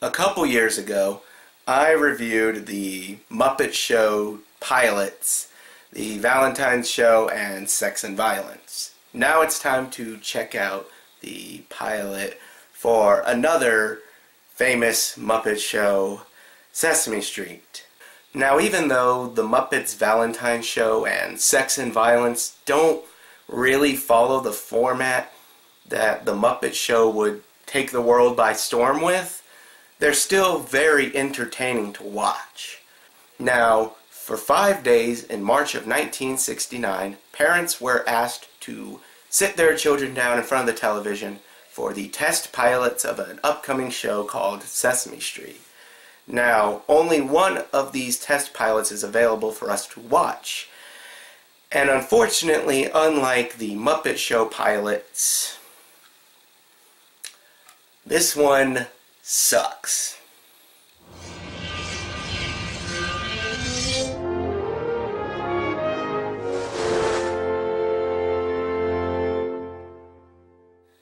A couple years ago, I reviewed the Muppet Show pilots, the Valentine's Show, and Sex and Violence. Now it's time to check out the pilot for another famous Muppet Show, Sesame Street. Now, even though the Muppets Valentine's Show and Sex and Violence don't really follow the format that the Muppet Show would take the world by storm with, they're still very entertaining to watch. Now, for 5 days in March of 1969, parents were asked to sit their children down in front of the television for the test pilots of an upcoming show called Sesame Street. Now, only one of these test pilots is available for us to watch. And unfortunately, unlike the Muppet Show pilots, this one sucks.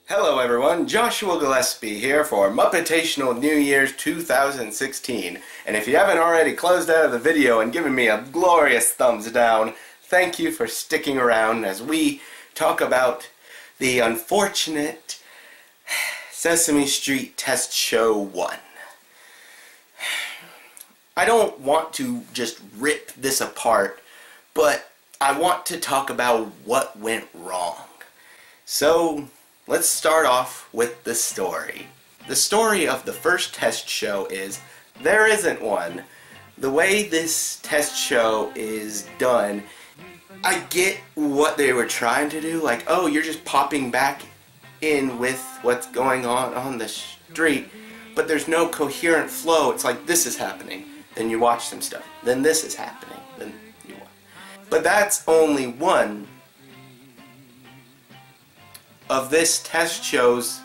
Hello everyone, Joshua Gillespie here for Muppetational New Year's 2016. And if you haven't already closed out of the video and given me a glorious thumbs down, thank you for sticking around as we talk about the unfortunate Sesame Street Test Show 1. I don't want to just rip this apart, but I want to talk about what went wrong. So, let's start off with the story. The story of the first test show is there isn't one. The way this test show is done, I get what they were trying to do, like, oh, you're just popping back in with what's going on the street, but there's no coherent flow. It's like this is happening, then you watch some stuff, then this is happening, then you watch. But that's only one of this test show's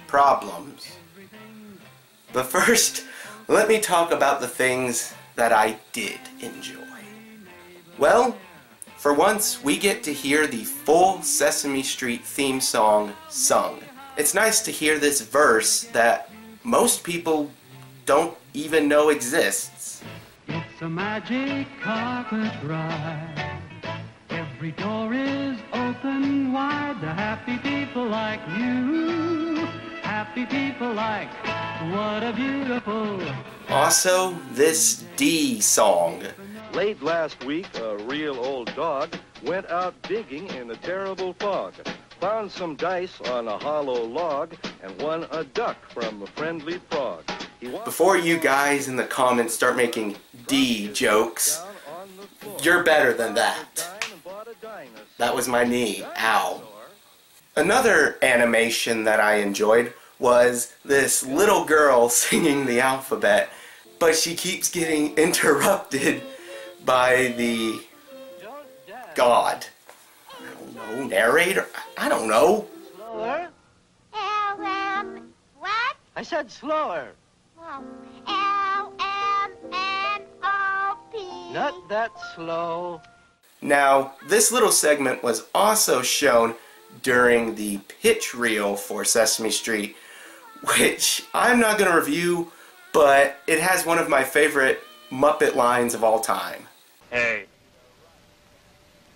problems. But first, let me talk about the things that I did enjoy. Well, for once, we get to hear the full Sesame Street theme song sung. It's nice to hear this verse that most people don't even know exists. It's a magic carpet ride. Every door is open wide to happy people like you. Happy people like, what a beautiful. Also, this D song. Late last week, a real old dog went out digging in a terrible fog, found some dice on a hollow log, and won a duck from a friendly frog. Before you guys in the comments start making D jokes, you're better than that. That was my knee. Ow. Another animation that I enjoyed was this little girl singing the alphabet, but she keeps getting interrupted by the God. I don't know, narrator? I don't know. Slower? What? I said slower. Oh, L-M-N-O-P. Not that slow. Now, this little segment was also shown during the pitch reel for Sesame Street, which I'm not going to review, but it has one of my favorite Muppet lines of all time. Hey,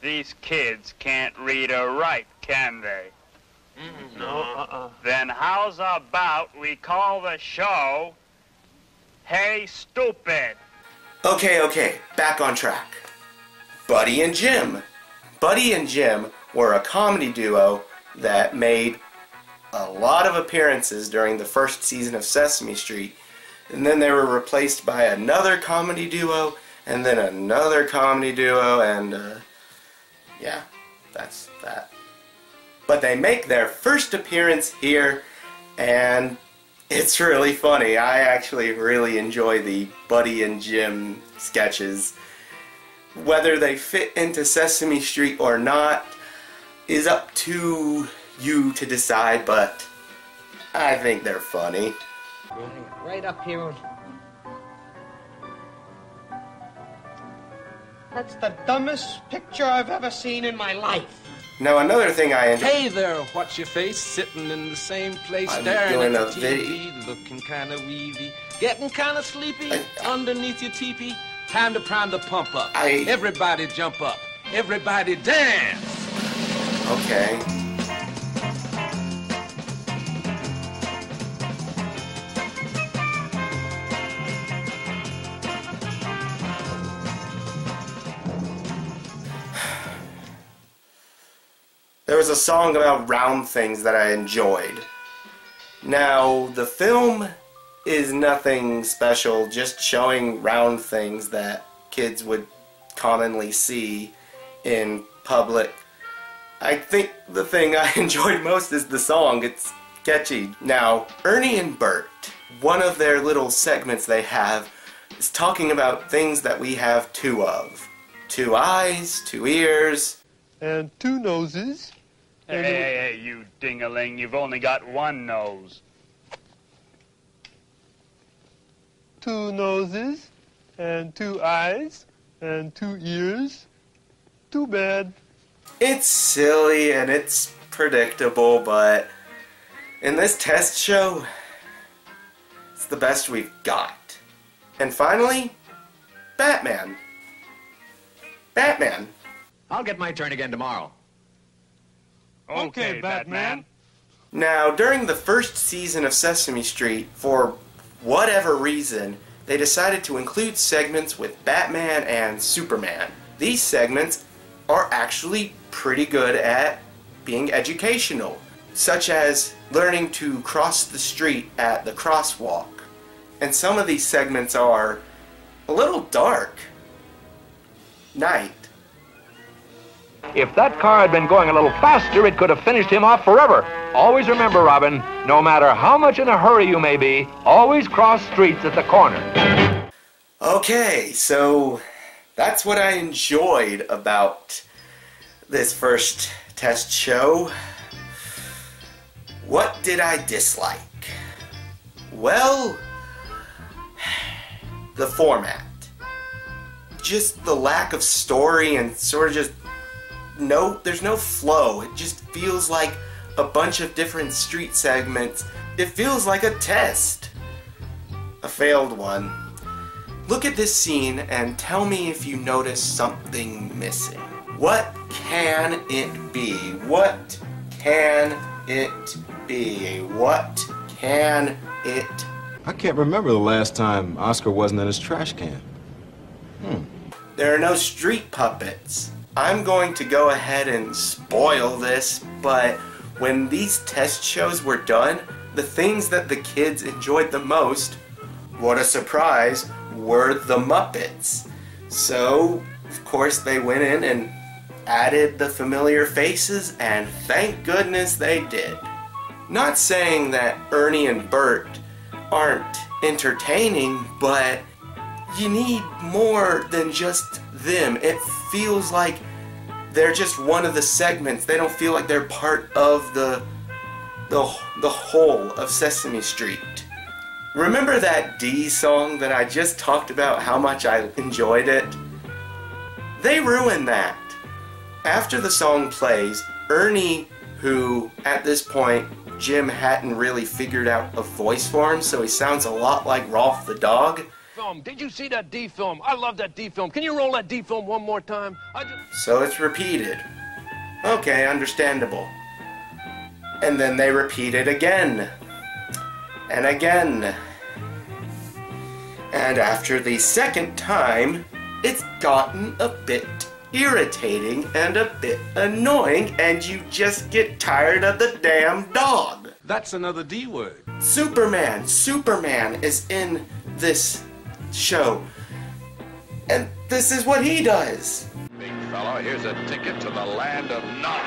these kids can't read or write, can they? No, Then how's about we call the show Hey Stupid? Okay, back on track. Buddy and Jim. Buddy and Jim were a comedy duo that made a lot of appearances during the first season of Sesame Street, and then they were replaced by another comedy duo, and then another comedy duo, and yeah, that's that. But they make their first appearance here, and it's really funny. I actually really enjoy the Buddy and Jim sketches. Whether they fit into Sesame Street or not is up to you to decide, but I think they're funny. Right up here. That's the dumbest picture I've ever seen in my life. Now another thing I enjoy. Hey there, what's your face? Sitting in the same place, I'm staring doing at a the video. TV, looking kind of weedy, getting kind of sleepy underneath your teepee. Time to prime the pump up. Everybody jump up. Everybody dance. Okay. There was a song about round things that I enjoyed. Now, the film is nothing special, just showing round things that kids would commonly see in public. I think the thing I enjoyed most is the song. It's catchy. Now, Ernie and Bert, one of their little segments they have is talking about things that we have two of. 2 eyes, 2 ears, and 2 noses. Hey, you ding-a-ling, you've only got 1 nose. 2 noses, and 2 eyes, and 2 ears. Too bad. It's silly and it's predictable, but in this test show, it's the best we've got. And finally, Batman. Batman. I'll get my turn again tomorrow. Okay, Batman. Now, during the first season of Sesame Street, for whatever reason, they decided to include segments with Batman and Superman. These segments are actually pretty good at being educational, such as learning to cross the street at the crosswalk. And some of these segments are a little dark. Night. If that car had been going a little faster, it could have finished him off forever. Always remember, Robin, no matter how much in a hurry you may be, always cross streets at the corner. Okay, so that's what I enjoyed about this first test show. What did I dislike? Well, the format. Just the lack of story and sort of just there's no flow. It just feels like a bunch of different street segments. It feels like a test. A failed one. Look at this scene and tell me if you notice something missing. What can it be? What can it be? What can it? I can't remember the last time Oscar wasn't in his trash can. There are no street puppets. I'm going to go ahead and spoil this, but when these test shows were done, the things that the kids enjoyed the most, what a surprise, were the Muppets. So, of course, they went in and added the familiar faces, and thank goodness they did. Not saying that Ernie and Bert aren't entertaining, but you need more than just them. It feels like they're just one of the segments. They don't feel like they're part of the whole of Sesame Street. Remember that D song that I just talked about how much I enjoyed it? They ruined that. After the song plays, Ernie, who at this point Jim hadn't really figured out a voice for him, so he sounds a lot like Rolf the dog. Did you see that D film? I love that D film. Can you roll that D film one more time? So it's repeated. Okay, understandable. And then they repeat it again. And again. And after the second time, it's gotten a bit irritating and a bit annoying, and you just get tired of the damn dog. That's another D word. Superman is in this show, and this is what he does. Big fella, here's a ticket to the land of Nod.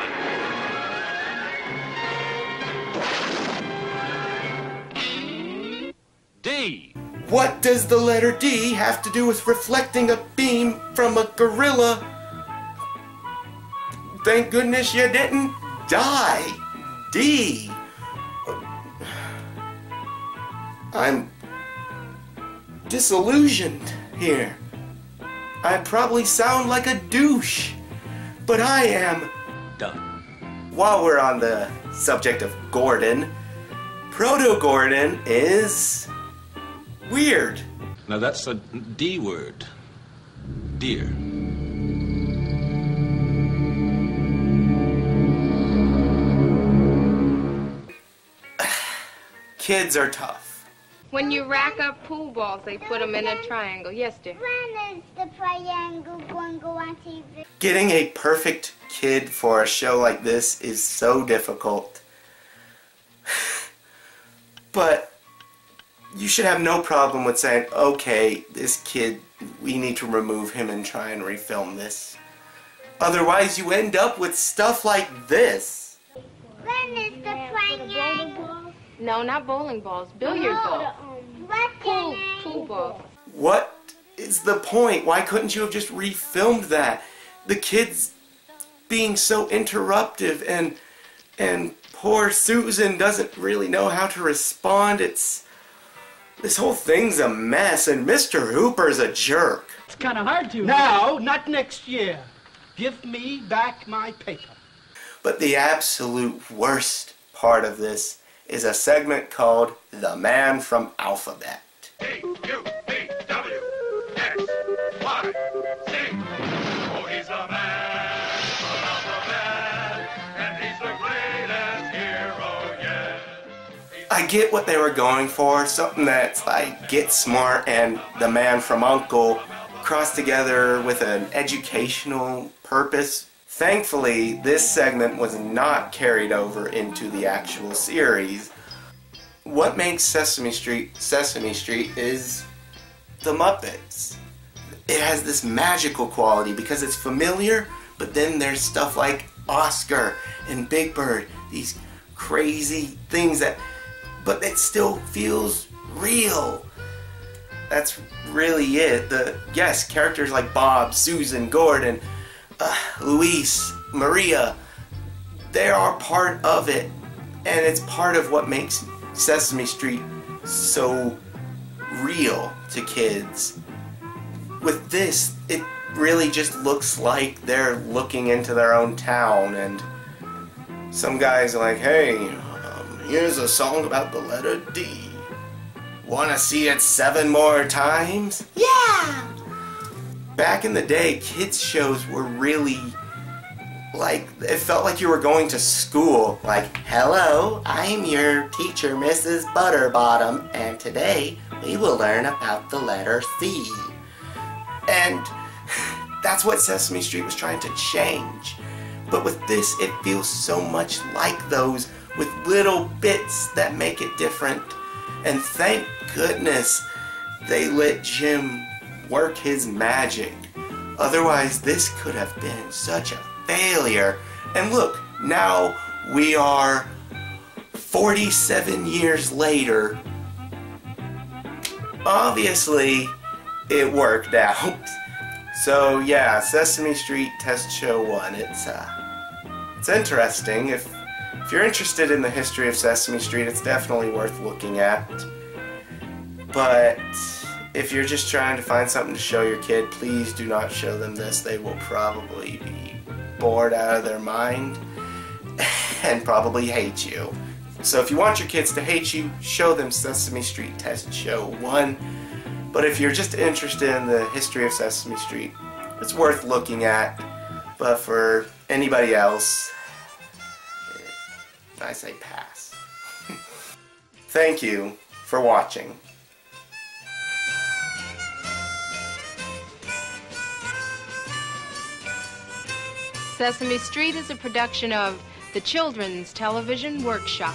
D. What does the letter D have to do with reflecting a beam from a gorilla? Thank goodness you didn't die. D. I'm disillusioned here. I probably sound like a douche, but I am Done. while we're on the subject of Gordon, Proto-Gordon is weird. Now that's a D word. Dear. Kids are tough. When you rack up pool balls, they put them in a triangle. Yes, dear. When is the triangle going to go on TV? Getting a perfect kid for a show like this is so difficult. But you should have no problem with saying, okay, this kid, we need to remove him and try and refilm this. Otherwise, you end up with stuff like this. When is the triangle? No, not bowling balls. Billiard balls. Pool balls. What is the point? Why couldn't you have just refilmed that? The kid's being so interruptive, and poor Susan doesn't really know how to respond. This whole thing's a mess, and Mr. Hooper's a jerk. It's kind of hard to. Now, not next year. Give me back my paper. But the absolute worst part of this is a segment called The Man from Alphabet. A-U-B-W-X-Y-Z. Oh, he's the man from Alphabet, and he's the greatest hero yet. I get what they were going for, something that's like Get Smart and The Man from Uncle crossed together with an educational purpose. Thankfully, this segment was not carried over into the actual series. What makes Sesame Street is the Muppets. It has this magical quality because it's familiar, but then there's stuff like Oscar and Big Bird, these crazy things but it still feels real. That's really it. Yes, characters like Bob, Susan, Gordon, Luis, Maria, they are part of it, and it's part of what makes Sesame Street so real to kids. With this, it really just looks like they're looking into their own town, and some guys are like, hey, here's a song about the letter D. Wanna see it 7 more times? Yeah! Back in the day, kids shows were really, like, it felt like you were going to school. Like, hello, I'm your teacher, Mrs. Butterbottom, and today we will learn about the letter C. And that's what Sesame Street was trying to change. But with this, it feels so much like those, with little bits that make it different. And thank goodness they let Jim work his magic. Otherwise, this could have been such a failure. And look, now we are 47 years later. Obviously, it worked out. So yeah, Sesame Street Test Show 1. It's interesting. If you're interested in the history of Sesame Street, it's definitely worth looking at. But if you're just trying to find something to show your kid, please do not show them this. They will probably be bored out of their mind and probably hate you. So if you want your kids to hate you, show them Sesame Street Test Show 1. But if you're just interested in the history of Sesame Street, it's worth looking at. But for anybody else, I say pass. Thank you for watching. Sesame Street is a production of the Children's Television Workshop.